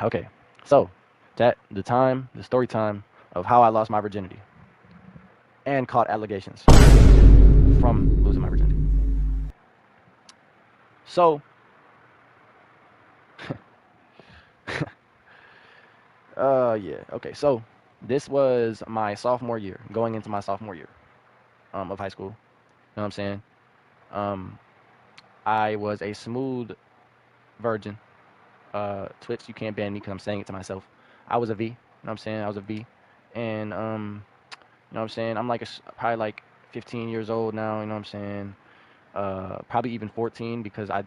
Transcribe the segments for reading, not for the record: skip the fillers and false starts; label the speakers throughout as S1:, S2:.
S1: Okay, so the story time of how I lost my virginity and caught allegations from losing my virginity. So, yeah, okay. So this was my sophomore year, going into my sophomore year of high school. You know what I'm saying? Um, I was a smooth virgin. Twitch, you can't ban me because I'm saying it to myself. I was a V. You know what I'm saying? I was a V, and you know what I'm saying? I'm like probably like 15 years old now. You know what I'm saying? Probably even 14 because my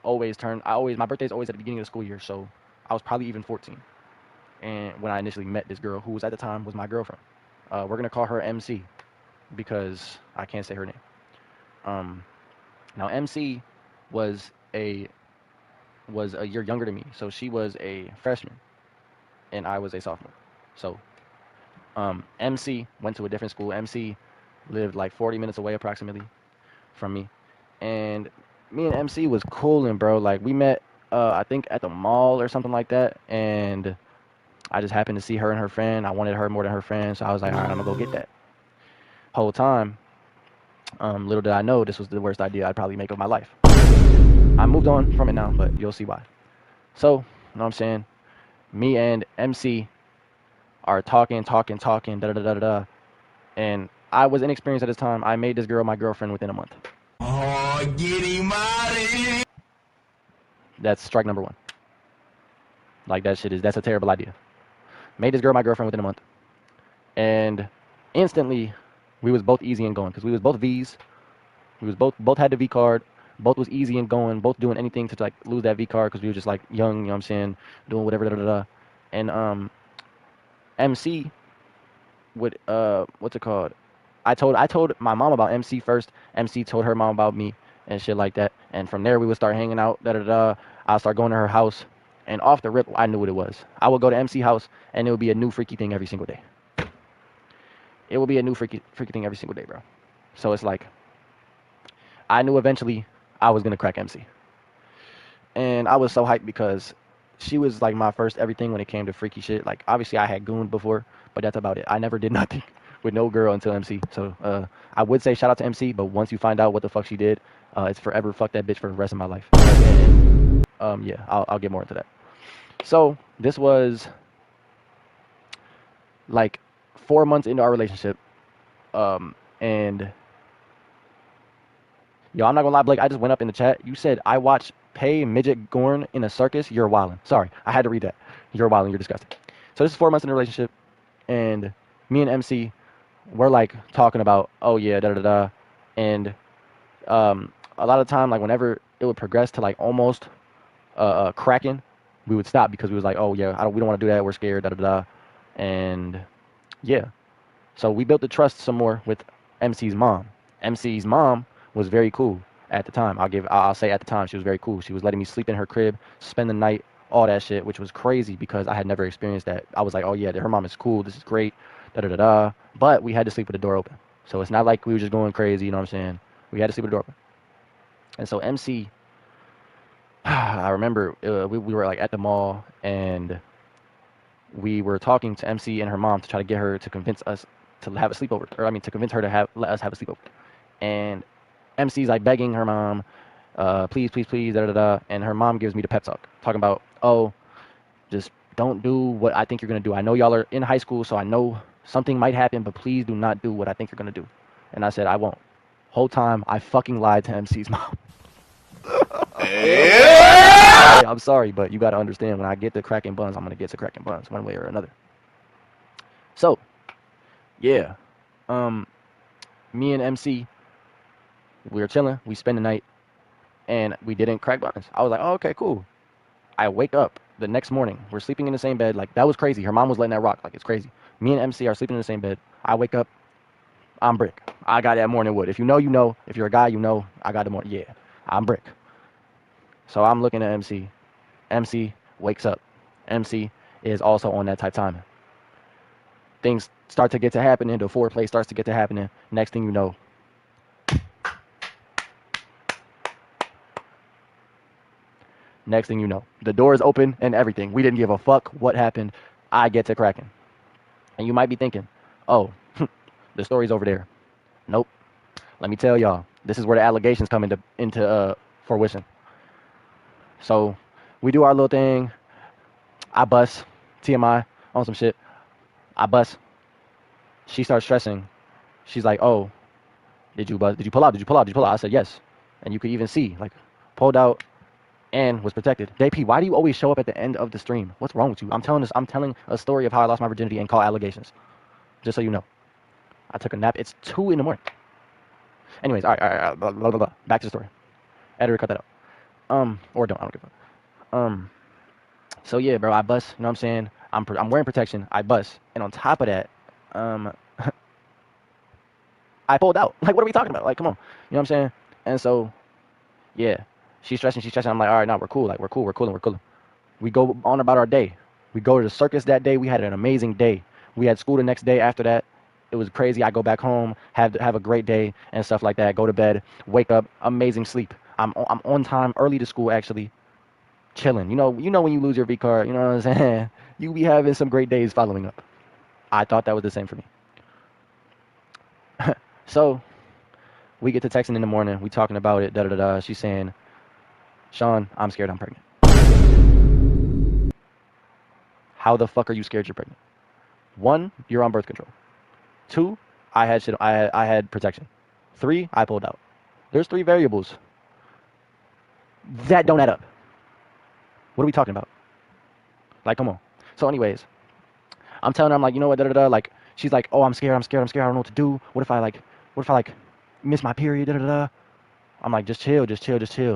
S1: birthday's always at the beginning of the school year, so I was probably even 14. And when I initially met this girl, who was at the time was my girlfriend, we're gonna call her MC because I can't say her name. Um, Now MC was a was a year younger than me, so she was a freshman and I was a sophomore. So MC went to a different school. MC lived like 40 minutes away approximately from me, and me and MC was coolin', bro. Like we met, I think at the mall or something like that, and I just happened to see her and her friend. I wanted her more than her friend, so I was like, all right, I'm gonna go get that. Whole time, little did I know this was the worst idea I'd probably make of my life. I moved on from it now, but you'll see why. So, you know what I'm saying? Me and MC are talking, da da da da da, and I was inexperienced at this time. I made this girl my girlfriend within a month.
S2: Oh, get him out of here!
S1: That's strike number one. Like that's a terrible idea. Made this girl my girlfriend within a month, and instantly we was both easy and going because we was both V's. We was both had the V card. Both was easy and going. Both doing anything to like lose that V card because we were just like young. You know what I'm saying? Doing whatever da da da. And MC would what's it called? I told my mom about MC first. MC told her mom about me and shit like that. And from there we would start hanging out. Da da da. I'll start going to her house, and off the rip, I knew what it was. I would go to MC house, and it would be a new freaky thing every single day. It would be a new freaky thing every single day, bro. So it's like I knew eventually I was gonna crack MC, and I was so hyped because she was like my first everything when it came to freaky shit. Like obviously I had gooned before, but that's about it. I never did nothing with no girl until MC. So I would say shout out to MC, but once you find out what the fuck she did, it's forever fuck that bitch for the rest of my life. And, yeah, I'll get more into that. So this was like 4 months into our relationship, and yo, I'm not gonna lie, Blake. I just went up in the chat. You said I watched Pay Midget Gorn in a circus. You're wildin'. Sorry, I had to read that. You're wildin'. You're disgusting. So this is 4 months in a relationship, and me and MC, we're like talking about, oh yeah, da da da, and a lot of time, like whenever it would progress to like almost cracking, we would stop because we was like, oh yeah, we don't want to do that. We're scared, da da da, and yeah. So we built the trust some more with MC's mom. MC's mom was very cool at the time. I'll say at the time she was very cool. She was letting me sleep in her crib, spend the night, all that shit, which was crazy because I had never experienced that. I was like, oh yeah, her mom is cool. This is great, da da da da. But we had to sleep with the door open. So it's not like we were just going crazy. You know what I'm saying? We had to sleep with the door open. And so MC, I remember we were like at the mall and we were talking to MC and her mom to try to get her to convince us to have a sleepover, or I mean to convince her to let us have a sleepover. And MC's like begging her mom, please, please, please, da da da. And her mom gives me the pep talk, talking about, oh, just don't do what I think you're gonna do. I know y'all are in high school, so I know something might happen, but please do not do what I think you're gonna do. And I said I won't. Whole time I fucking lied to MC's mom. Yeah. I'm sorry, but you gotta understand when I get to cracking buns, I'm gonna get to cracking buns one way or another. So, yeah, me and MC, we were chilling. We spent the night, and we didn't crack buns. I was like, oh, okay, cool. I wake up the next morning. We're sleeping in the same bed. Like that was crazy. Her mom was letting that rock. Like it's crazy. Me and MC are sleeping in the same bed. I wake up. I'm brick. I got that morning wood. If you know, you know. If you're a guy, you know. I got the morning. Yeah, I'm brick. So I'm looking at MC. MC wakes up. MC is also on that type timing. Things start to get to happening. The foreplay starts to get to happening. Next thing you know, Next thing you know, the door is open and everything. We didn't give a fuck what happened. I get to cracking. And you might be thinking, oh, the story's over there. Nope. Let me tell y'all. This is where the allegations come into fruition. So we do our little thing. I bust. TMI on some shit. I bust. She starts stressing. She's like, oh, did you bust? Did you pull out? Did you pull out? Did you pull out? I said, yes. And you could even see, like, pulled out and was protected. JP, why do you always show up at the end of the stream? What's wrong with you? I'm telling a story of how I lost my virginity and call allegations. Just so you know. I took a nap. It's 2 in the morning. Anyways, all right, blah, blah, blah. Back to the story. Editor, cut that out. Or don't. I don't give a fuck. So yeah, bro, I bust. You know what I'm saying? I'm wearing protection. I bust, and on top of that, um, I pulled out. Like, what are we talking about? Like, come on. You know what I'm saying? And so, yeah, she's stressing. She's stressing. I'm like, all right, now we're cool. Like, we're cool. We're cooling. We're cooling. We go on about our day. We go to the circus that day. We had an amazing day. We had school the next day after that. It was crazy. I go back home, have a great day and stuff like that. Go to bed, wake up, amazing sleep. I'm on time, early to school actually, chilling. You know when you lose your V card, you know what I'm saying? You be having some great days following up. I thought that was the same for me. So we get to texting in the morning. We talking about it. Da da da da. She's saying, Sean, I'm scared I'm pregnant. How the fuck are you scared you're pregnant? 1, you're on birth control. 2, I had shit. I had protection. 3, I pulled out. There's 3 variables that don't add up. What are we talking about? Like, come on. So, anyways, I'm telling her, I'm like, you know what, da da da. Like, she's like, oh, I'm scared. I don't know what to do. What if I miss my period, da da da. I'm like, just chill.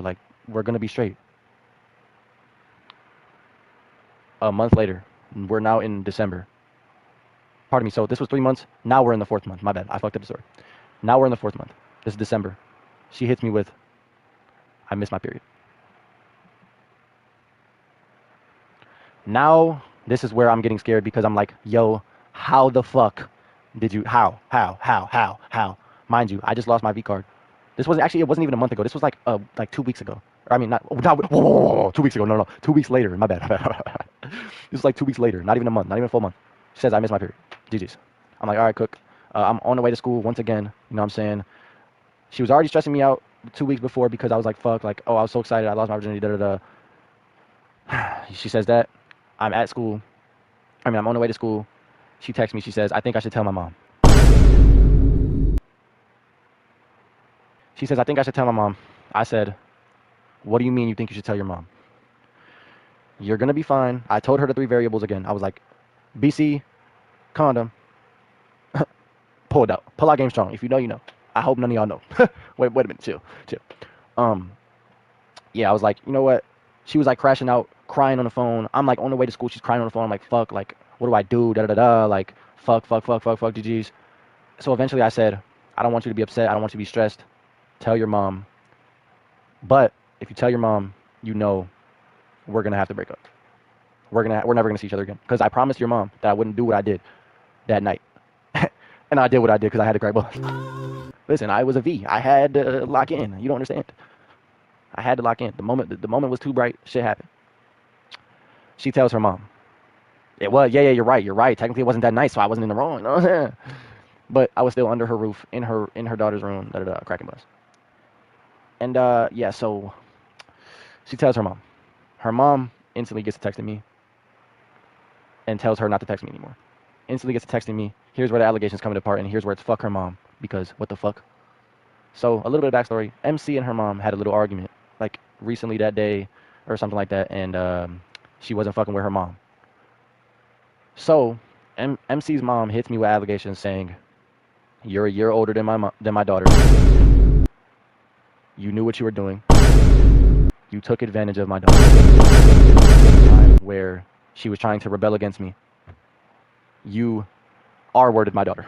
S1: Like, we're gonna be straight. A month later, we're now in December. Pardon me. So this was 3 months. Now we're in the 4th month. My bad. I fucked up the story. Now we're in the 4th month. This is December. She hits me with, I missed my period. Now, this is where I'm getting scared because I'm like, yo, how the fuck did you, how? Mind you, I just lost my V card. This wasn't, actually, it wasn't even a month ago. This was like 2 weeks ago. Or, I mean, not, whoa, 2 weeks ago. No. 2 weeks later. My bad. This was like 2 weeks later. Not even a month. Not even a full month. She says, I missed my period. GG's. I'm like, all right, cook. I'm on the way to school once again. You know what I'm saying? She was already stressing me out 2 weeks before because I was like, fuck, like, oh, I was so excited. I lost my virginity, da da da. She says that. I'm at school. I'm on the way to school. She texts me. She says, I think I should tell my mom. She says, I think I should tell my mom. I said, what do you mean you think you should tell your mom? You're going to be fine. I told her the 3 variables again. I was like, BC, condom, pull it out. Pull out game strong. If you know, you know. I hope none of y'all know. Wait a minute. Chill. Yeah, I was like, you know what? She was like crashing out, crying on the phone. I'm like on the way to school. She's crying on the phone. I'm like, fuck, like, what do I do? Da da da. Like, fuck, GG's. So eventually I said, I don't want you to be upset. I don't want you to be stressed. Tell your mom. But if you tell your mom, you know, we're gonna have to break up. We're never gonna see each other again. Because I promised your mom that I wouldn't do what I did that night. And I did what I did because I had to cry blood. Listen, I was a V. I had to lock in. You don't understand. I had to lock in. The moment was too bright. Shit happened. She tells her mom. It was, yeah, you're right. Technically, it wasn't that nice, so I wasn't in the wrong. You know what I'm saying? But I was still under her roof, in her daughter's room, cracking bus. And yeah, so she tells her mom. Her mom instantly gets to texting me and tells her not to text me anymore. Instantly gets to texting me. Here's where the allegations come into part, and here's where it's fuck her mom, because what the fuck? So a little bit of backstory. MC and her mom had a little argument, like recently that day or something like that, and she wasn't fucking with her mom. So MC's mom hits me with allegations saying, you're a year older than my daughter. You knew what you were doing. You took advantage of my daughter. Time where she was trying to rebel against me. You R-worded my daughter.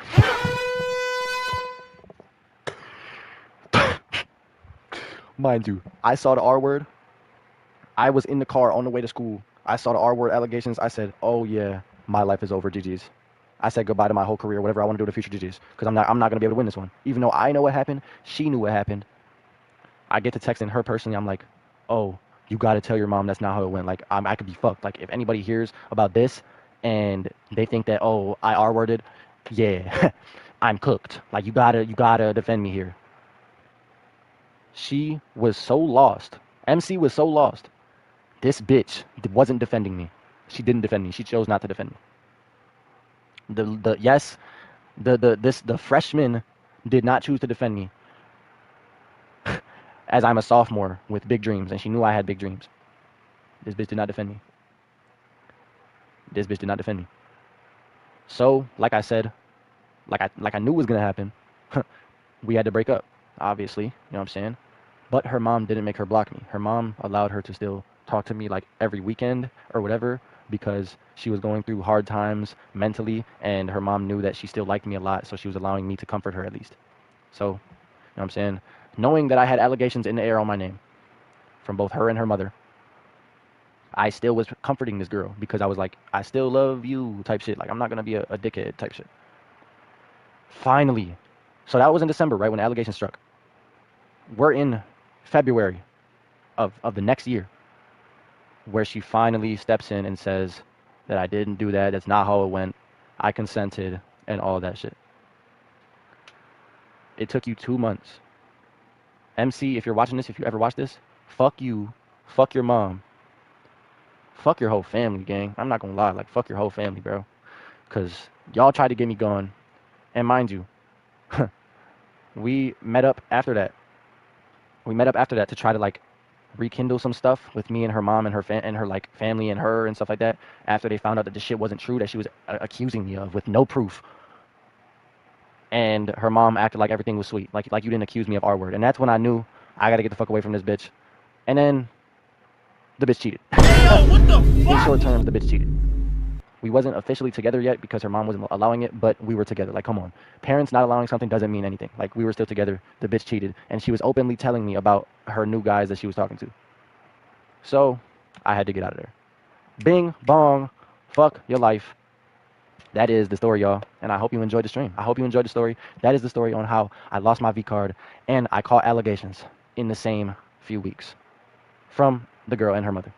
S1: Mind you, I saw the R word. I was in the car on the way to school. I saw the R word allegations. I said, oh yeah, my life is over, GG's. I said goodbye to my whole career, whatever I want to do in the future, GG's. Because I'm not going to be able to win this one. Even though I know what happened, she knew what happened. I get to texting her personally. I'm like, oh, You got to tell your mom that's not how it went. Like, I could be fucked. Like, if anybody hears about this and they think that, oh, I R worded, yeah, I'm cooked. Like, you gotta defend me here. She was so lost. MC was so lost. This bitch wasn't defending me. She didn't defend me. She chose not to defend me. The yes, the freshman did not choose to defend me as I'm a sophomore with big dreams, and she knew I had big dreams. This bitch did not defend me. This bitch did not defend me. So, like I said, like I knew was gonna happen, we had to break up. Obviously, you know what I'm saying. But her mom didn't make her block me. Her mom allowed her to still talk to me like every weekend or whatever because she was going through hard times mentally, and her mom knew that she still liked me a lot, so she was allowing me to comfort her at least. So, you know what I'm saying? Knowing that I had allegations in the air on my name from both her and her mother, I still was comforting this girl because I was like, I still love you type shit. Like, I'm not going to be a dickhead type shit. Finally. So that was in December, right, when the allegation struck. We're in February of the next year where she finally steps in and says that I didn't do that. That's not how it went. I consented and all that shit. It took you 2 months. MC, if you're watching this, if you ever watch this, fuck you, fuck your mom, fuck your whole family, gang. I'm not gonna lie, like, fuck your whole family, bro. Because y'all tried to get me gone. And mind you, we met up after that. We met up after that to try to, like, rekindle some stuff with me and her mom and her like family and her and stuff like that after they found out that this shit wasn't true that she was accusing me of with no proof. And her mom acted like everything was sweet, like you didn't accuse me of R word. And that's when I knew I got to get the fuck away from this bitch. And then the bitch cheated.
S2: Yo, what the
S1: In
S2: fuck?
S1: short terms, the bitch cheated. We wasn't officially together yet because her mom wasn't allowing it, but we were together. Like, come on. Parents not allowing something doesn't mean anything. Like, we were still together. The bitch cheated, and she was openly telling me about her new guys that she was talking to. So, I had to get out of there. Bing, bong, fuck your life. That is the story, y'all. And I hope you enjoyed the stream. I hope you enjoyed the story. That is the story on how I lost my V card and I caught allegations in the same few weeks from the girl and her mother.